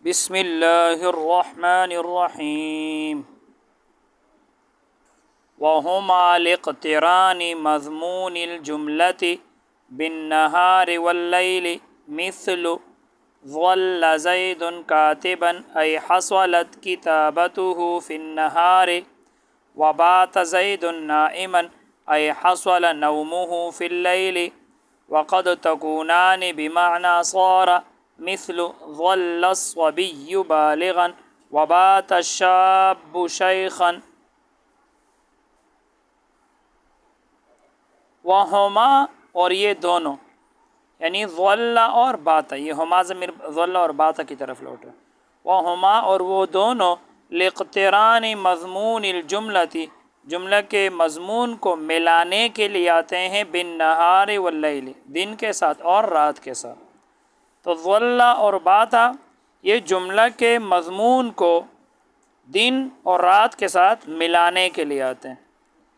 بسم اللہ الرحمن الرحیم وہما لاقتران مضمون الجملۃ بالنہار واللیل مثل ظل زید کاتبا ای حصلت کتابته فی النہار وبات زید نائما ای حصل نومه فی اللیل وقد تکونان بمعنى صار مثل ظل الصبی بالغا وبات الشاب شیخا وہما اور یہ دونوں یعنی ظل اور باتا، یہ ہما ضمیر ظل اور باتا کی طرف لوٹ رہا ہے۔ وہما اور وہ دونوں لاقتران مضمون الجملۃ جملہ کے مضمون کو ملانے کے لیے آتے ہیں بالنہار واللیل دن کے ساتھ اور رات کے ساتھ۔ تو ظل اور باتا یہ جملہ کے مضمون کو دن اور رات کے ساتھ ملانے کے لیے آتے ہیں۔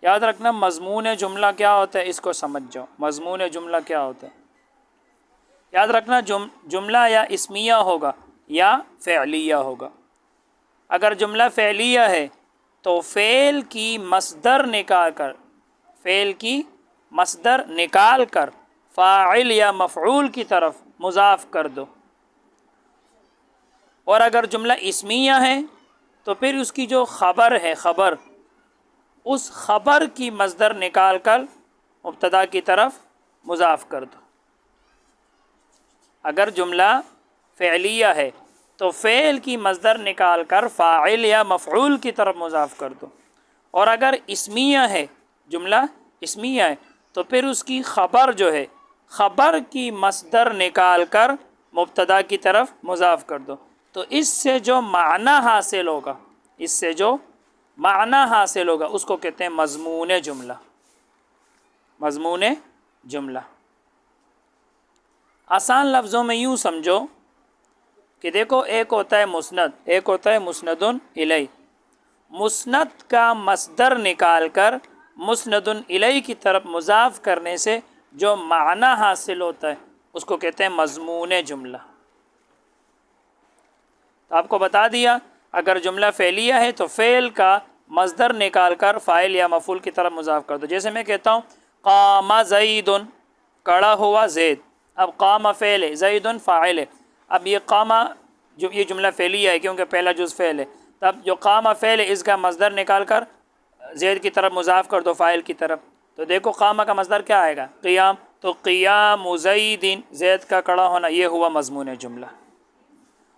یاد رکھنا مضمون جملہ کیا ہوتا ہے، اس کو سمجھ جاؤ۔ مضمون جملہ کیا ہوتا ہے یاد رکھنا، جملہ یا اسمیہ ہوگا یا فعلیہ ہوگا۔ اگر جملہ فعلیہ ہے تو فعل کی مصدر نکال کر فاعل یا مفعول کی طرف مضاف کر دو، اور اگر جملہ اسمیہ ہے تو پھر اس کی جو خبر ہے اس خبر کی مصدر نکال کر مبتدا کی طرف مضاف کر دو۔ اگر جملہ فعلیہ ہے تو فعل کی مصدر نکال کر فاعل یا مفعول کی طرف مضاف کر دو، اور اگر اسمیہ ہے جملہ اسمیہ ہے تو پھر اس کی خبر جو ہے خبر کی مصدر نکال کر مبتدا کی طرف مضاف کر دو۔ تو اس سے جو معنی حاصل ہوگا اس کو کہتے ہیں مضمون جملہ۔ مضمون جملہ آسان لفظوں میں یوں سمجھو کہ دیکھو، ایک ہوتا ہے مسند، ایک ہوتا ہے مسند الیہ۔ مسند کا مصدر نکال کر مسند الیہ کی طرف مضاف کرنے سے جو معنی حاصل ہوتا ہے اس کو کہتے ہیں مضمون جملہ۔ تو آپ کو بتا دیا، اگر جملہ فعلیہ ہے تو فعل کا مصدر نکال کر فاعل یا مفعول کی طرف مضاف کر دو۔ جیسے میں کہتا ہوں قام زید، کڑا ہوا زید۔ اب قام فعل ہے، زید فاعل ہے۔ اب یہ قام یہ جملہ فعلیہ ہے کیونکہ پہلا جز فعل ہے، تب جو قام فعل ہے اس کا مصدر نکال کر زید کی طرف مضاف کر دو فاعل کی طرف۔ تو دیکھو قام کا مصدر کیا آئے گا؟ قیام۔ تو قیام زید، زید کا کڑا ہونا، یہ ہوا مضمون جملہ۔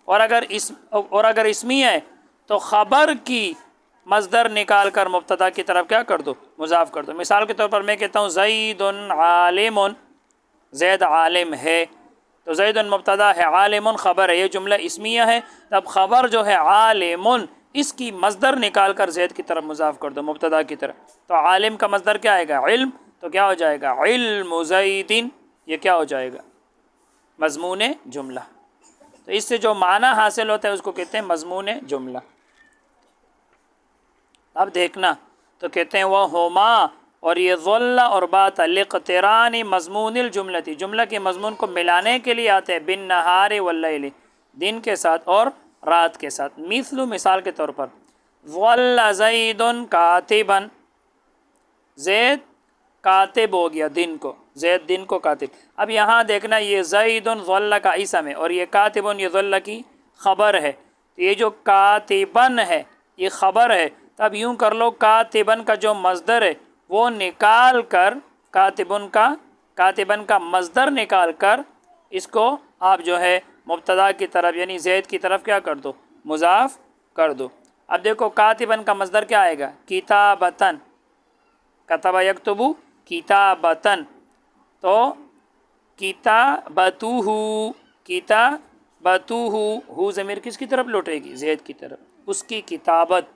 اور اگر اسمی ہے تو خبر کی مصدر نکال کر مبتدا کی طرف کیا کر دو؟ مضاف کر دو۔ مثال کے طور پر میں کہتا ہوں زید عالم، زید عالم ہے، تو زید مبتدا ہے، عالم خبر ہے۔ یہ جملہ اسمیہ ہے، تب خبر جو ہے عالم اس کی مصدر نکال کر زید کی طرف مضاف کر دو مبتدا کی طرف۔ تو عالم کا مصدر کیا آئے گا؟ علم۔ تو کیا ہو جائے گا؟ علم زید، یہ کیا ہو جائے گا؟ مضمون جملہ۔ تو اس سے جو معنی حاصل ہوتا ہے اس کو کہتے ہیں مضمون جملہ۔ اب دیکھنا، تو کہتے ہیں وہما اور یہ ظل اور بات لاقتران مضمون الجملۃ جملہ کے مضمون کو ملانے کے لیے آتے ہیں بالنہار واللیل دن کے ساتھ اور رات کے ساتھ۔ مثال کے طور پر ظل زید کاتبا، زید کاتب ہو گیا دن کو، زید دن کو کاتب۔ اب یہاں دیکھنا، یہ زید ظل کا اسم ہے اور یہ کاتب یہ ظل کی خبر ہے۔ یہ جو کاتبن ہے یہ خبر ہے، تب یوں کر لو کاتبن کا جو مصدر ہے وہ نکال کر کاتبن کا مصدر نکال کر اس کو آپ جو ہے مبتدا کی طرف یعنی زید کی طرف کیا کر دو؟ مضاف کر دو۔ اب دیکھو کاتبن کا مصدر کیا آئے گا؟ کتابتن، کتب یکتب کتابتن، تو کتابتہ، ہو ضمیر کس کی طرف لوٹے گی؟ زید کی طرف، اس کی کتابت۔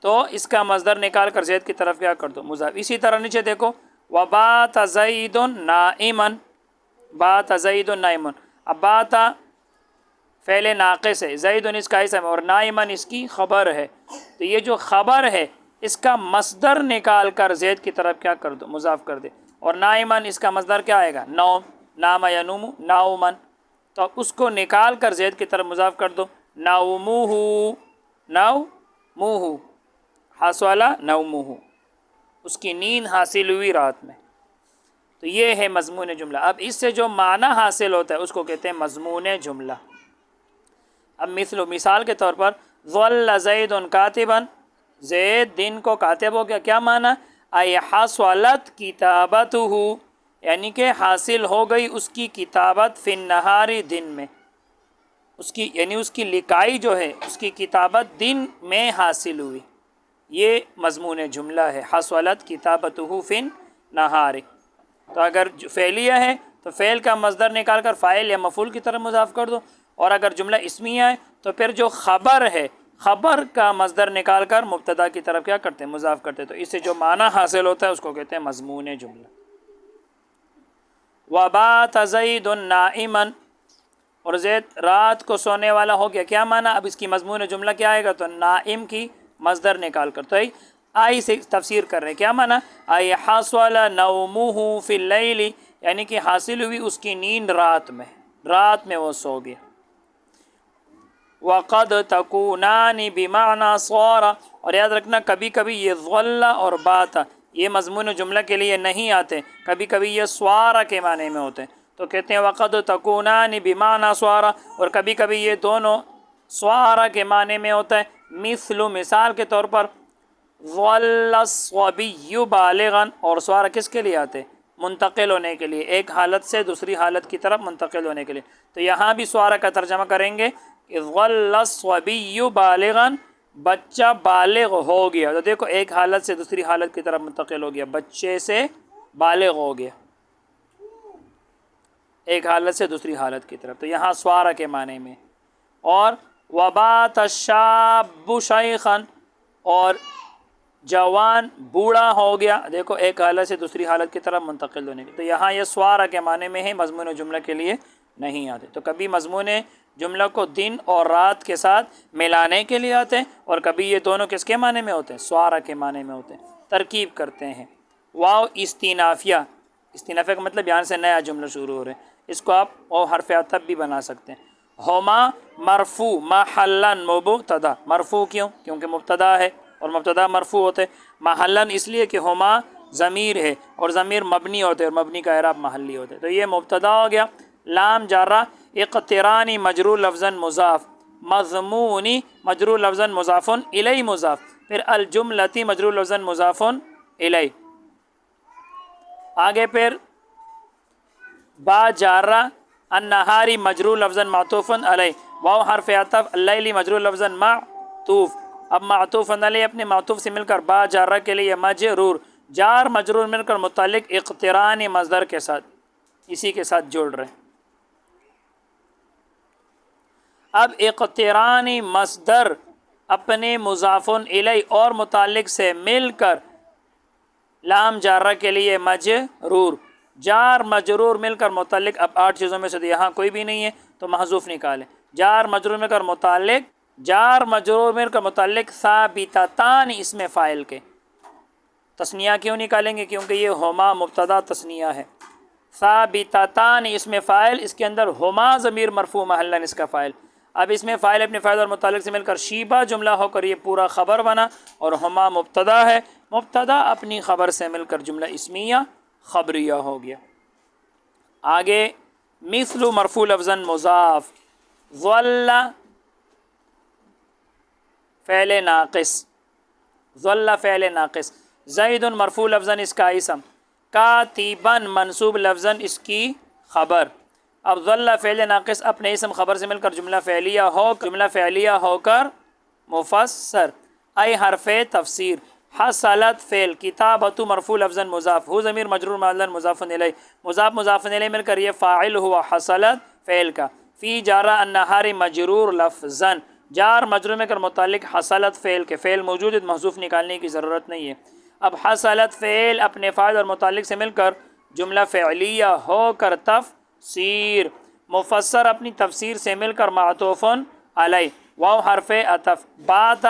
تو اس کا مصدر نکال کر زید کی طرف کیا کر دو؟ مضاف۔ اسی طرح نیچے دیکھو وبات زید نائما، بات زید نائما۔ اب بات فعل ناقص ہے، زید اس کا اسم اور نائما اس کی خبر ہے، تو یہ جو خبر ہے اس کا مصدر نکال کر زید کی طرف کیا کر دو؟ مضاف کر دے۔ اور نائما اس کا مصدر کیا آئے گا؟ نوم، نام ینوم ناؤمن۔ تو اب اس کو نکال کر زید کی طرف مضاف کر دو، نومہ، نومہ، حاص والا نومہ، اس کی نیند حاصل ہوئی رات میں. تو یہ ہے مضمون جملہ. اب اس سے جو معنی حاصل ہوتا ہے اس کو کہتے ہیں مضمون جملہ. اب مثال کے طور پر ظل زید کاتبا، زید دن کو کاتب ہو گیا. کیا معنی؟ ای حصلت کتابتہ، یعنی کہ حاصل ہو گئی اس کی کتابت فی النہار، دن میں، اس کی یعنی اس کی لکھائی جو ہے اس کی کتابت دن میں حاصل ہوئی. یہ مضمون جملہ ہے، حصلت کتابتہ فی النہار. تو اگر فعلیہ ہے تو فعل کا مصدر نکال کر فاعل یا مفعول کی طرف مضاف کر دو، اور اگر جملہ اسمیہ ہے تو پھر جو خبر ہے خبر کا مصدر نکال کر مبتدا کی طرف کیا کرتے ہیں؟ مضاف کرتے ہیں. تو اس سے جو معنی حاصل ہوتا ہے اس کو کہتے ہیں مضمون جملہ. وبات زید نائما، اور زید رات کو سونے والا ہو گیا. کیا معنی؟ اب اس کی مضمون جملہ کیا آئے گا؟ تو نائم کی مصدر نکال کر، تو آئی سے تفسیر کر رہے ہیں. کیا معنی؟ ای حصل نومہ فی اللیل، یعنی کہ حاصل ہوئی اس کی نیند رات میں، رات میں وہ سو گیا. وقد تکونان بمعنی صار، اور یاد رکھنا کبھی کبھی یہ ظل اور بات یہ مضمون جملہ کے لیے نہیں آتے، کبھی کبھی یہ سوارا کے معنی میں ہوتے ہیں. تو کہتے ہیں وقد تکونان بمعنی سوارا، اور کبھی کبھی یہ دونوں سوارا کے معنی میں ہوتا ہے. مثال کے طور پر ظل الصبی بالغا، اور سوارا کس کے لیے آتے؟ منتقل ہونے کے لیے، ایک حالت سے دوسری حالت کی طرف منتقل ہونے کے لیے. تو یہاں بھی سوارا کا ترجمہ کریں گے کہ ظل الصبی بالغا، بچہ بالغ ہو گیا. تو دیکھو ایک حالت سے دوسری حالت کی طرف منتقل ہو گیا، بچے سے بالغ ہو گیا، ایک حالت سے دوسری حالت کی طرف. تو یہاں سوارا کے معنی میں. اور وبات الشاب شیخا، اور جوان بوڑھا ہو گیا. دیکھو ایک حالت سے دوسری حالت کی طرف منتقل ہونے کی. تو یہاں یہ سوارا کے معنی میں ہے، مضمون جملہ کے لیے نہیں آتے. تو کبھی مضمون جملہ کو دن اور رات کے ساتھ ملانے کے لیے آتے ہیں، اور کبھی یہ دونوں کس کے معنی میں ہوتے ہیں؟ سوارا کے معنی میں ہوتے ہیں. ترکیب کرتے ہیں. واو استینافیہ، استینافیہ کا مطلب یہاں سے نیا جملہ شروع ہو رہا ہے. اس کو آپ او حرف عطف بھی بنا سکتے ہیں. ہما مرفوع محلا مبتدا، مرفوع کیوں؟ کیونکہ مبتدا ہے اور مبتدا مرفوع ہوتے. محلاً اس لیے کہ ہما ضمیر ہے اور ضمیر مبنی ہوتے اور مبنی کا اعراب محلی ہوتے. تو یہ مبتدا ہو گیا. لام جارہ، اقترانی مجرور لفظاً مضاف، مضمونی مجرور لفظاً مضاف الی مضاف، پھر الجملتی مجرور لفظاً مضاف الی. آگے پھر با جارہ، النہاری مجرور لفظاً معطوف علی، واو حرف عطف، اللیلی مجرور لفظاً معطوف. اب معطوف علی اپنے معطوف سے مل کر با جارہ کے لیے مجرور، جار مجرور مل کر متعلق اقترانی مصدر کے ساتھ، اسی کے ساتھ جوڑ رہے ہیں. اب اقترانی مصدر اپنے مضاف الی اور متعلق سے مل کر لام جارہ کے لیے مجرور، جار مجرور مل کر متعلق. اب 8 چیزوں میں سے یہاں کوئی بھی نہیں ہے تو محذوف نکالیں. جار مجرور مل کر متعلق، جار مجرور مل کر متعلق ثابتتان اسم فاعل کے. تثنیہ کیوں نکالیں گے؟ کیونکہ یہ ہما مبتدا تثنیہ ہے. ثابتتان اسم فاعل، اس کے اندر ہما ضمیر مرفوع محلاً اس کا فاعل. اب اس میں فاعل اپنے فاعل اور متعلق سے مل کر شیبہ جملہ ہو کر یہ پورا خبر بنا، اور ہما مبتدا ہے، مبتدا اپنی خبر سے مل کر جملہ اسمیہ خبریہ ہو گیا. آگے مثل مرفوع لفظاً مضاف، ظل فعل ناقص، ظل فعل ناقص، زید مرفوع لفظاً اس کا اسم، کاتبا منصوب لفظاً اس کی خبر. اب ظل فعل ناقص اپنے اسم خبر سے مل کر جملہ فعلیہ ہو کر مفسر. ای حرف تفسیر، حصلت فعل، کتابت مرفوع لفظاً مضاف، ہو ضمیر مجرور محلاً مضاف الیہ، مضاف الیہ مل کر یہ فاعل ہوا حصلت فعل کا. فی جارہ النہار مجرور لفظاً، جار مجرور میں کر متعلق حصلت فعل کے، فعل موجود ہے محذوف نکالنے کی ضرورت نہیں ہے. اب حصلت فعل اپنے فاعل اور متعلق سے مل کر جملہ فعلیہ ہو کر تفسیر، مفسر اپنی تفسیر سے مل کر معطوف علی، واو حرف عطف، بات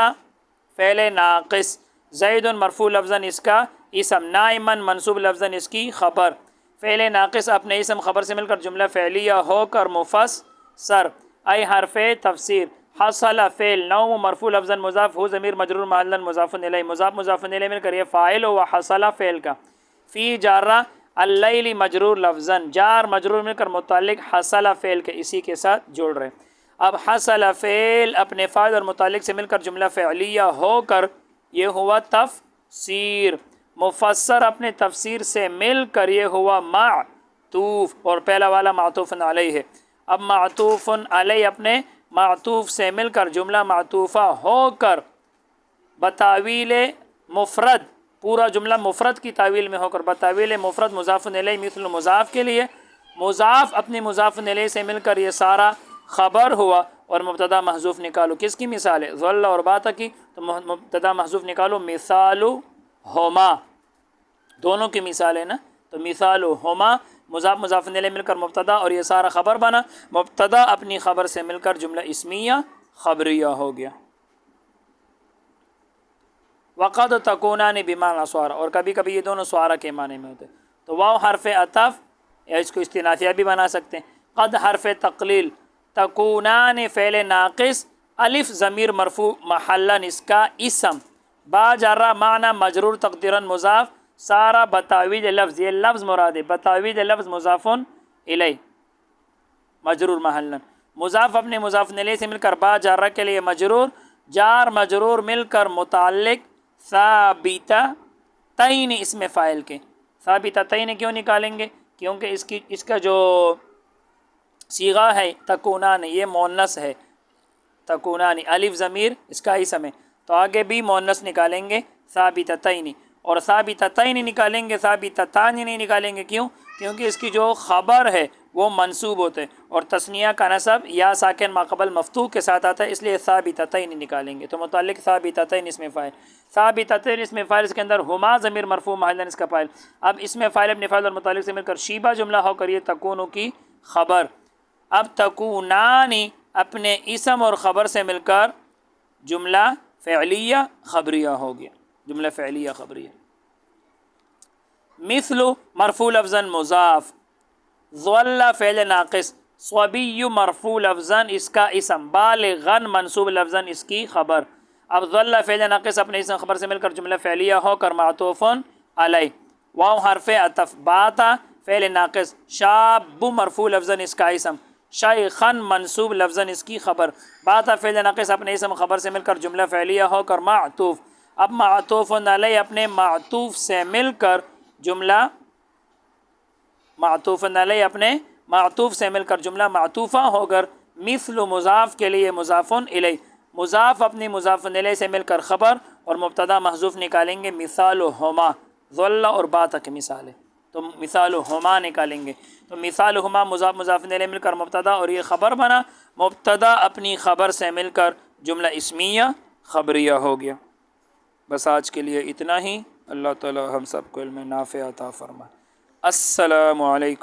فعل ناقص، زید مرفوع لفظاً اس کا اسم، نائما منصوب لفظاً اس کی خبر. فعل ناقص اپنے اسم خبر سے مل کر جملہ فعلیہ ہو کر مفسر سر، ای حرف تفسیر، حصل فعل نوم مرفوع لفظاً مضاف، ہو ضمیر مجرور محلاً مضاف الیہ، مضاف مضاف الیہ مل کر یہ فاعل ہوا حصل فعل کا، فی جارہ اللیل مجرور لفظاً، جار مجرور مل کر متعلق حصل فعل کے اسی کے ساتھ جوڑ رہے ہیں۔ اب حصل فعل اپنے فاعل اور متعلق سے مل کر جملہ فعلیہ ہو کر یہ ہوا تفسیر، مفسر اپنے تفسیر سے مل کر یہ ہوا معطوف، اور پہلا والا معطوف علیہ ہے۔ اب معطوف علیہ اپنے معطوف سے مل کر جملہ معطوفہ ہو کر بتاویل مفرد، پورا جملہ مفرد کی تعویل میں ہو کر بتاویل مفرد مضاف الیہ مثل مضاف کے لیے، مضاف اپنے مضاف الیہ سے مل کر یہ سارا خبر ہوا، اور مبتدا محذوف نکالو۔ کس کی مثال ہے؟ ظل اور بات کی، تو مبتدا محذوف نکالو مثال ہما، دونوں کی مثال ہے نا، تو مثال ہما مضاف مضاف الیہ مل کر مبتدا اور یہ سارا خبر بنا، مبتدا اپنی خبر سے مل کر جملہ اسمیہ خبریہ ہو گیا۔ وقد تکونان بمعنی سوارا، اور کبھی کبھی یہ دونوں سوارا کے معنی میں ہوتے ہیں، تو واو حرف عطف یا اس کو استنافیہ بھی بنا سکتے ہیں، قد حرف تقلیل، تکونان فعل ناقص، الف ضمیر مرفوع محلاً اس کا اسم، با جارہ معنی مجرور تقدیراً مضاف، سارا بتاویل لفظ، یہ لفظ مراد ہے، بتاویل لفظ مضاف الیہ مجرور محلاً، مضاف اپنے مضاف الیہ سے مل کر با جارہ کے لیے مجرور، جار مجرور مل کر متعلق ثابتتین اسم فاعل کے، ثابتتین کیوں نکالیں گے؟ کیونکہ اس کا جو صیغہ ہے تکونان، یہ مؤنث ہے، تکونان الف ضمیر اس کا اسم ہے، تو آگے بھی مؤنث نکالیں گے ثابتتین، اور ثابتتین نکالیں گے، ثابتتان نہیں نکالیں گے، کیوں؟ کیونکہ اس کی جو خبر ہے وہ منصوب ہوتے ہیں، اور تثنیہ کا نصب یا ساکن ما قبل مفتوح کے ساتھ آتا ہے، اس لیے ثابتتین نکالیں گے، تو متعلق ثابتتین اسم فاعل، ثابتتین اسم فاعل، اس کے اندر ہما ضمیر مرفوع محلاً اس کا فاعل، اب اسم فاعل اپنے فاعل اور متعلق سے مل کر شیبہ جملہ ہو کر یہ تکونو کی خبر، اب تکونانی اپنے اسم اور خبر سے مل کر جملہ فعلیہ خبریہ ہو گیا، جملہ فعلیہ خبریہ۔ مثل مرفوع لفظاً مضاف، ظل فعل ناقص، صبی مرفوع لفظاً اس کا اسم، بالغاً منصوب لفظاً اس کی خبر، اب ظل فعل ناقص اپنے اسم خبر سے مل کر جملہ فعلیہ ہو کر معطوف علیہ، واو حرف عطف، باتا فعل ناقص، شاب مرفوع لفظاً اس کا اسم، شیخاً منصوب لفظاً اس کی خبر، باتا فعل ناقص اپنے اسم خبر سے مل کر جملہ فعلیہ ہو کر معطوف، اب معطوف علیہ اپنے معطوف سے مل کر جملہ معطوف علیہ اپنے معطوف سے مل کر جملہ معطوفہ ہو کر مثل مضاف کے لیے مضاف الیہ، مضاف اپنی مضاف الیہ سے مل کر خبر اور مبتدا محذوف نکالیں گے، مثال ہما، ظل اور باتا کی مثال ہے، تو مثال ہما نکالیں گے، تو مثال ہما مضاف مضاف الیہ مل کر مبتدا اور یہ خبر بنا، مبتدا اپنی خبر سے مل کر جملہ اسمیہ خبریہ ہو گیا۔ بس آج کے لیے اتنا ہی، اللہ تعالی ہم سب کو علم نافع عطا فرمائے۔ السلام علیکم۔